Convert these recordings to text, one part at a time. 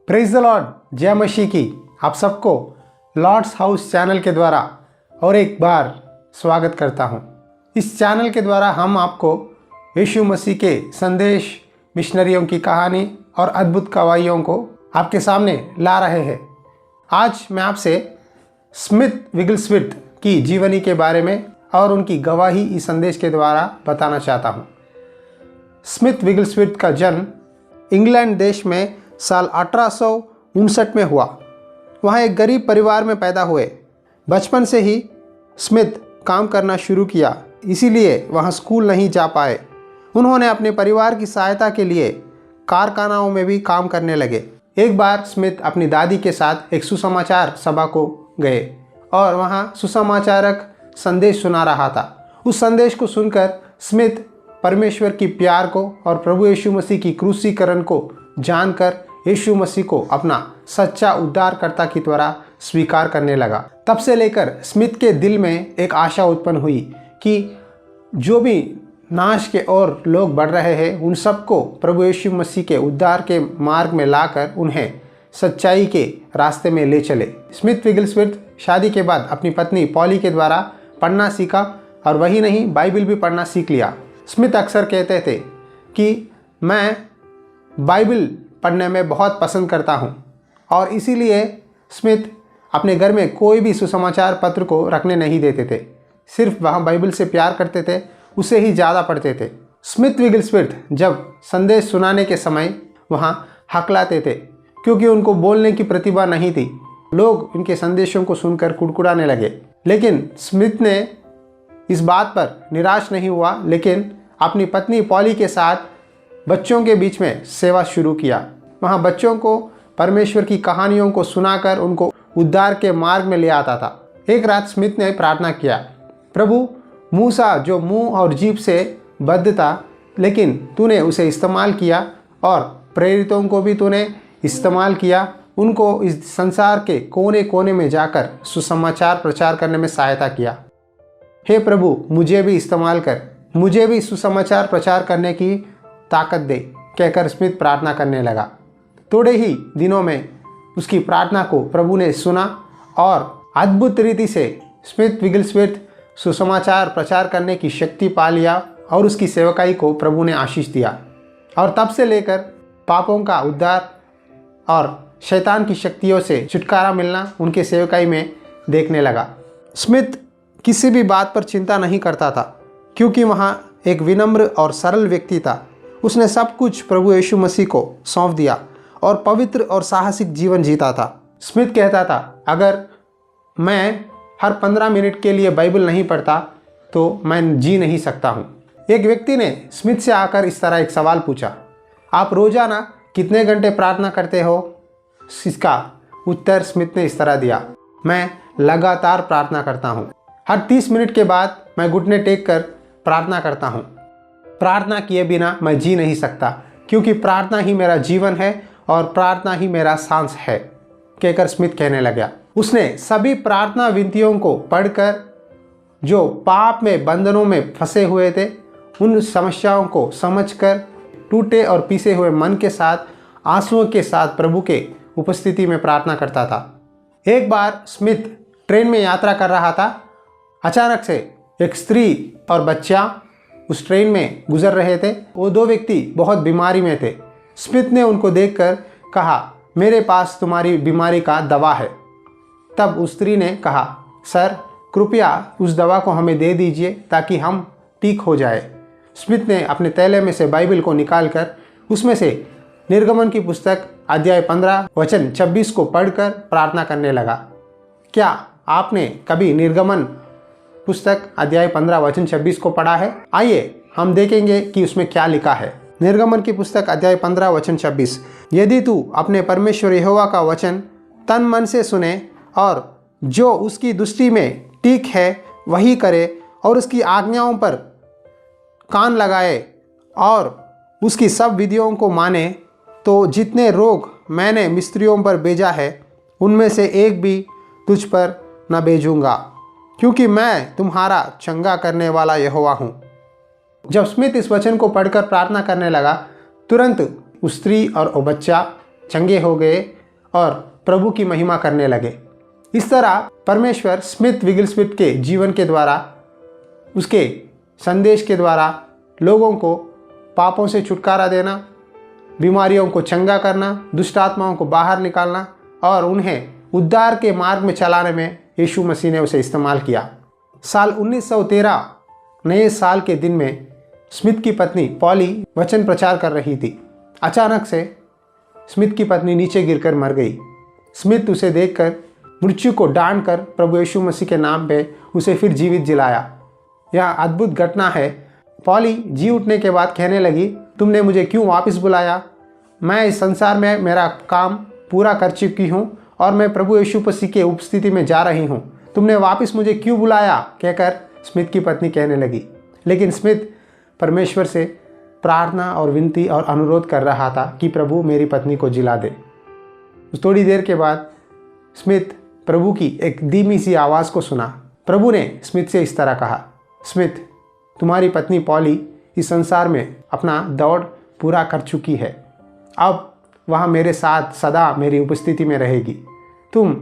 Praise the Lord, जय मसीह की। आप सबको लॉर्ड्स हाउस चैनल के द्वारा और एक बार स्वागत करता हूं। इस चैनल के द्वारा हम आपको यीशु मसीह के संदेश, मिशनरियों की कहानी और अद्भुत गवाहियों को आपके सामने ला रहे हैं। आज मैं आपसे स्मिथ विगलस्वर्थ की जीवनी के बारे में और उनकी गवाही इस संदेश के द्वारा बताना चाहता हूं। स्मिथ विगलस्वर्थ का जन्म इंग्लैंड देश में साल 1859 में हुआ। वहाँ एक गरीब परिवार में पैदा हुए। बचपन से ही स्मिथ काम करना शुरू किया, इसीलिए वहाँ स्कूल नहीं जा पाए। उन्होंने अपने परिवार की सहायता के लिए कारखानाओं में भी काम करने लगे। एक बार स्मिथ अपनी दादी के साथ एक सुसमाचार सभा को गए और वहाँ सुसमाचारक संदेश सुना रहा था। उस संदेश को सुनकर स्मिथ परमेश्वर की प्यार को और प्रभु यीशु मसीह की क्रूसीकरण को जानकर यीशु मसीह को अपना सच्चा उद्धारकर्ता की तरह स्वीकार करने लगा। तब से लेकर स्मिथ के दिल में एक आशा उत्पन्न हुई कि जो भी नाश के ओर लोग बढ़ रहे हैं, उन सबको प्रभु यीशु मसीह के उद्धार के मार्ग में लाकर उन्हें सच्चाई के रास्ते में ले चले। स्मिथ विगलस्वर्थ शादी के बाद अपनी पत्नी पॉली के द्वारा पढ़ना सीखा और वही नहीं, बाइबल भी पढ़ना सीख लिया। स्मिथ अक्सर कहते थे कि मैं बाइबल पढ़ने में बहुत पसंद करता हूँ, और इसीलिए स्मिथ अपने घर में कोई भी सुसमाचार पत्र को रखने नहीं देते थे। सिर्फ वहाँ बाइबल से प्यार करते थे, उसे ही ज़्यादा पढ़ते थे। स्मिथ विगलस्वर्थ जब संदेश सुनाने के समय वहाँ हकलाते थे, क्योंकि उनको बोलने की प्रतिभा नहीं थी। लोग उनके संदेशों को सुनकर कुड़कुड़ाने लगे। लेकिन स्मिथ ने इस बात पर निराश नहीं हुआ, लेकिन अपनी पत्नी पॉली के साथ बच्चों के बीच में सेवा शुरू किया। वहाँ बच्चों को परमेश्वर की कहानियों को सुनाकर उनको उद्धार के मार्ग में ले आता था। एक रात स्मिथ ने प्रार्थना किया, प्रभु, मूसा जो मुंह और जीभ से बद्ध था, लेकिन तूने उसे इस्तेमाल किया और प्रेरितों को भी तूने इस्तेमाल किया। उनको इस संसार के कोने कोने में जाकर सुसमाचार प्रचार करने में सहायता किया। हे प्रभु, मुझे भी इस्तेमाल कर, मुझे भी सुसमाचार प्रचार करने की ताकत दे, कहकर स्मिथ प्रार्थना करने लगा। थोड़े ही दिनों में उसकी प्रार्थना को प्रभु ने सुना और अद्भुत रीति से स्मिथ विगलस्वर्थ सुसमाचार प्रचार करने की शक्ति पा लिया और उसकी सेवकाई को प्रभु ने आशीष दिया। और तब से लेकर पापों का उद्धार और शैतान की शक्तियों से छुटकारा मिलना उनके सेवकाई में देखने लगा। स्मिथ किसी भी बात पर चिंता नहीं करता था, क्योंकि वहाँ एक विनम्र और सरल व्यक्ति था। उसने सब कुछ प्रभु यीशु मसीह को सौंप दिया और पवित्र और साहसिक जीवन जीता था। स्मिथ कहता था, अगर मैं हर 15 मिनट के लिए बाइबल नहीं पढ़ता तो मैं जी नहीं सकता हूँ। एक व्यक्ति ने स्मिथ से आकर इस तरह एक सवाल पूछा, आप रोजाना कितने घंटे प्रार्थना करते हो? इसका उत्तर स्मिथ ने इस तरह दिया, मैं लगातार प्रार्थना करता हूँ। हर 30 मिनट के बाद मैं घुटने टेक कर प्रार्थना करता हूँ। प्रार्थना किए बिना मैं जी नहीं सकता, क्योंकि प्रार्थना ही मेरा जीवन है और प्रार्थना ही मेरा सांस है, कहकर स्मिथ कहने लगा। उसने सभी प्रार्थना विनतियों को पढ़कर जो पाप में बंधनों में फंसे हुए थे, उन समस्याओं को समझकर टूटे और पीसे हुए मन के साथ, आंसुओं के साथ प्रभु के उपस्थिति में प्रार्थना करता था। एक बार स्मिथ ट्रेन में यात्रा कर रहा था। अचानक से एक स्त्री और बच्चा उस ट्रेन में गुजर रहे थे। वो दो व्यक्ति बहुत बीमारी में थे। स्मिथ ने उनको देखकर कहा, मेरे पास तुम्हारी बीमारी का दवा है। तब उस स्त्री ने कहा, सर कृपया उस दवा को हमें दे दीजिए ताकि हम ठीक हो जाए। स्मिथ ने अपने थैले में से बाइबल को निकालकर उसमें से निर्गमन की पुस्तक अध्याय 15 वचन 26 को पढ़कर प्रार्थना करने लगा। क्या आपने कभी निर्गमन पुस्तक अध्याय 15 वचन 26 को पढ़ा है? आइए हम देखेंगे कि उसमें क्या लिखा है। निर्गमन की पुस्तक अध्याय 15 वचन 26, यदि तू अपने परमेश्वर यहोवा का वचन तन मन से सुने और जो उसकी दृष्टि में ठीक है वही करे और उसकी आज्ञाओं पर कान लगाए और उसकी सब विधियों को माने, तो जितने रोग मैंने मिस्त्रियों पर भेजा है उनमें से एक भी तुझ पर न भेजूंगा, क्योंकि मैं तुम्हारा चंगा करने वाला यहोवा हूँ। जब स्मिथ इस वचन को पढ़कर प्रार्थना करने लगा, तुरंत उस स्त्री और वो बच्चा चंगे हो गए और प्रभु की महिमा करने लगे। इस तरह परमेश्वर स्मिथ विगलस्मिथ के जीवन के द्वारा, उसके संदेश के द्वारा लोगों को पापों से छुटकारा देना, बीमारियों को चंगा करना, दुष्ट आत्माओं को बाहर निकालना और उन्हें उद्धार के मार्ग में चलाने में यीशु मसीह ने उसे इस्तेमाल किया। साल 1913 नए साल के दिन में स्मिथ की पत्नी पॉली वचन प्रचार कर रही थी। अचानक से स्मिथ की पत्नी नीचे गिरकर मर गई। स्मिथ उसे देखकर मृत्यु को डांट कर प्रभु यीशु मसीह के नाम पे उसे फिर जीवित जिलाया। यह अद्भुत घटना है। पॉली जी उठने के बाद कहने लगी, तुमने मुझे क्यों वापस बुलाया? मैं इस संसार में मेरा काम पूरा कर चुकी हूँ और मैं प्रभु यीशु मसीह के उपस्थिति में जा रही हूँ। तुमने वापस मुझे क्यों बुलाया? कहकर स्मिथ की पत्नी कहने लगी। लेकिन स्मिथ परमेश्वर से प्रार्थना और विनती और अनुरोध कर रहा था कि प्रभु मेरी पत्नी को जिला दे। थोड़ी देर के बाद स्मिथ प्रभु की एक धीमी सी आवाज़ को सुना। प्रभु ने स्मिथ से इस तरह कहा, स्मिथ, तुम्हारी पत्नी पॉली इस संसार में अपना दौड़ पूरा कर चुकी है। अब वह मेरे साथ सदा मेरी उपस्थिति में रहेगी। तुम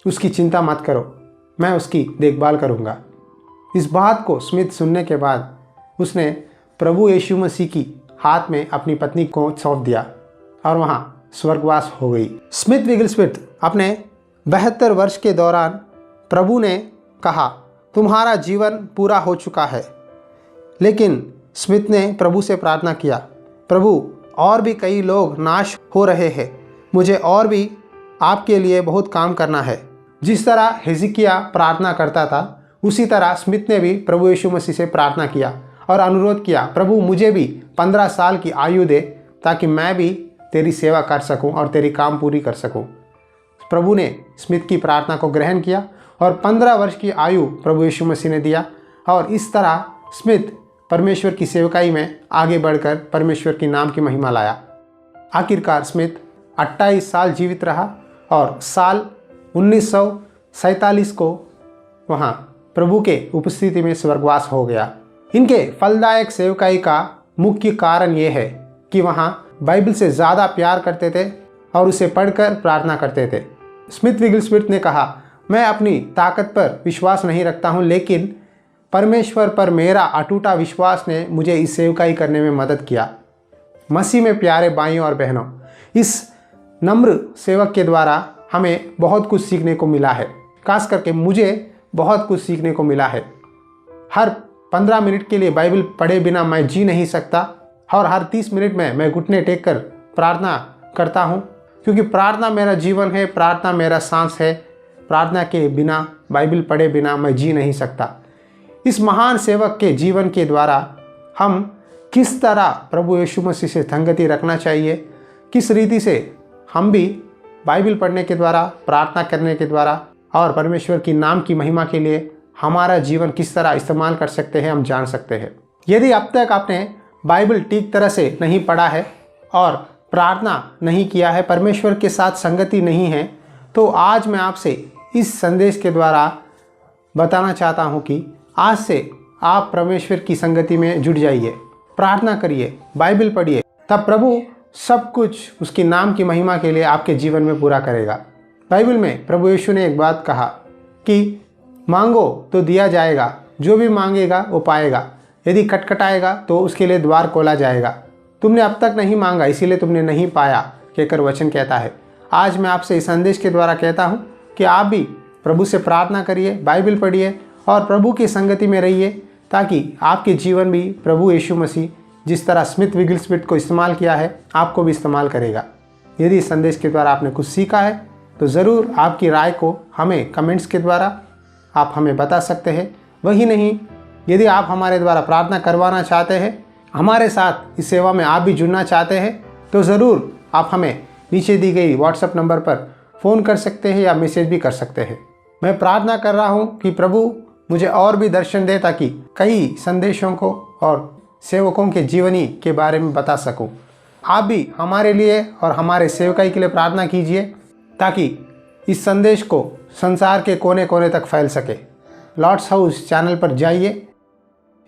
उसकी चिंता मत करो, मैं उसकी देखभाल करूँगा। इस बात को स्मिथ सुनने के बाद उसने प्रभु यीशु मसीह की हाथ में अपनी पत्नी को सौंप दिया और वहाँ स्वर्गवास हो गई। स्मिथ विगलस्मिथ अपने 72 वर्ष के दौरान प्रभु ने कहा, तुम्हारा जीवन पूरा हो चुका है। लेकिन स्मिथ ने प्रभु से प्रार्थना किया, प्रभु और भी कई लोग नाश हो रहे हैं, मुझे और भी आपके लिए बहुत काम करना है। जिस तरह हिजकिय्याह प्रार्थना करता था, उसी तरह स्मिथ ने भी प्रभु यीशु मसीह से प्रार्थना किया और अनुरोध किया, प्रभु मुझे भी 15 साल की आयु दे ताकि मैं भी तेरी सेवा कर सकूं और तेरी काम पूरी कर सकूं। प्रभु ने स्मिथ की प्रार्थना को ग्रहण किया और 15 वर्ष की आयु प्रभु यीशु मसीह ने दिया और इस तरह स्मिथ परमेश्वर की सेवकाई में आगे बढ़कर परमेश्वर की नाम की महिमा लाया। आखिरकार स्मिथ 28 साल जीवित रहा और साल 1947 को वहाँ प्रभु के उपस्थिति में स्वर्गवास हो गया। इनके फलदायक सेवकाई का मुख्य कारण ये है कि वहाँ बाइबल से ज़्यादा प्यार करते थे और उसे पढ़कर प्रार्थना करते थे। स्मिथ विगलस्मिथ ने कहा, मैं अपनी ताकत पर विश्वास नहीं रखता हूँ, लेकिन परमेश्वर पर मेरा अटूटा विश्वास ने मुझे इस सेवकाई करने में मदद किया। मसीह में प्यारे भाइयों और बहनों, इस नम्र सेवक के द्वारा हमें बहुत कुछ सीखने को मिला है। खास करके मुझे बहुत कुछ सीखने को मिला है। हर 15 मिनट के लिए बाइबल पढ़े बिना मैं जी नहीं सकता और हर 30 मिनट में मैं घुटने टेक कर प्रार्थना करता हूँ, क्योंकि प्रार्थना मेरा जीवन है, प्रार्थना मेरा सांस है। प्रार्थना के बिना, बाइबल पढ़े बिना मैं जी नहीं सकता। इस महान सेवक के जीवन के द्वारा हम किस तरह प्रभु यीशु मसीह से संगति रखना चाहिए, किस रीति से हम भी बाइबल पढ़ने के द्वारा, प्रार्थना करने के द्वारा और परमेश्वर की नाम की महिमा के लिए हमारा जीवन किस तरह इस्तेमाल कर सकते हैं, हम जान सकते हैं। यदि अब तक आपने बाइबल ठीक तरह से नहीं पढ़ा है और प्रार्थना नहीं किया है, परमेश्वर के साथ संगति नहीं है, तो आज मैं आपसे इस संदेश के द्वारा बताना चाहता हूँ कि आज से आप परमेश्वर की संगति में जुट जाइए, प्रार्थना करिए, बाइबल पढ़िए, तब प्रभु सब कुछ उसके नाम की महिमा के लिए आपके जीवन में पूरा करेगा। बाइबल में प्रभु यीशु ने एक बात कहा कि मांगो तो दिया जाएगा, जो भी मांगेगा वो पाएगा, यदि खटखटाएगा तो उसके लिए द्वार खोला जाएगा। तुमने अब तक नहीं मांगा, इसीलिए तुमने नहीं पाया, कहकर वचन कहता है। आज मैं आपसे इस संदेश के द्वारा कहता हूँ कि आप भी प्रभु से प्रार्थना करिए, बाइबल पढ़िए और प्रभु की संगति में रहिए, ताकि आपके जीवन भी प्रभु यीशु मसीह जिस तरह स्मिथ विगलस्मिथ को इस्तेमाल किया है, आपको भी इस्तेमाल करेगा। यदि इस संदेश के द्वारा आपने कुछ सीखा है तो ज़रूर आपकी राय को हमें कमेंट्स के द्वारा आप हमें बता सकते हैं। वही नहीं, यदि आप हमारे द्वारा प्रार्थना करवाना चाहते हैं, हमारे साथ इस सेवा में आप भी जुड़ना चाहते हैं, तो ज़रूर आप हमें नीचे दी गई व्हाट्सएप नंबर पर फ़ोन कर सकते हैं या मैसेज भी कर सकते हैं। मैं प्रार्थना कर रहा हूँ कि प्रभु मुझे और भी दर्शन दे, ताकि कई संदेशों को और सेवकों के जीवनी के बारे में बता सकूं। आप भी हमारे लिए और हमारे सेवकाई के लिए प्रार्थना कीजिए, ताकि इस संदेश को संसार के कोने कोने तक फैल सके। लॉर्ड्स हाउस चैनल पर जाइए,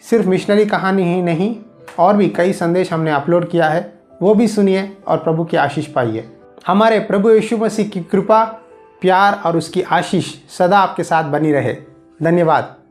सिर्फ मिशनरी कहानी ही नहीं, और भी कई संदेश हमने अपलोड किया है, वो भी सुनिए और प्रभु की आशीष पाइए। हमारे प्रभु यीशु मसीह की कृपा, प्यार और उसकी आशीष सदा आपके साथ बनी रहे। धन्यवाद।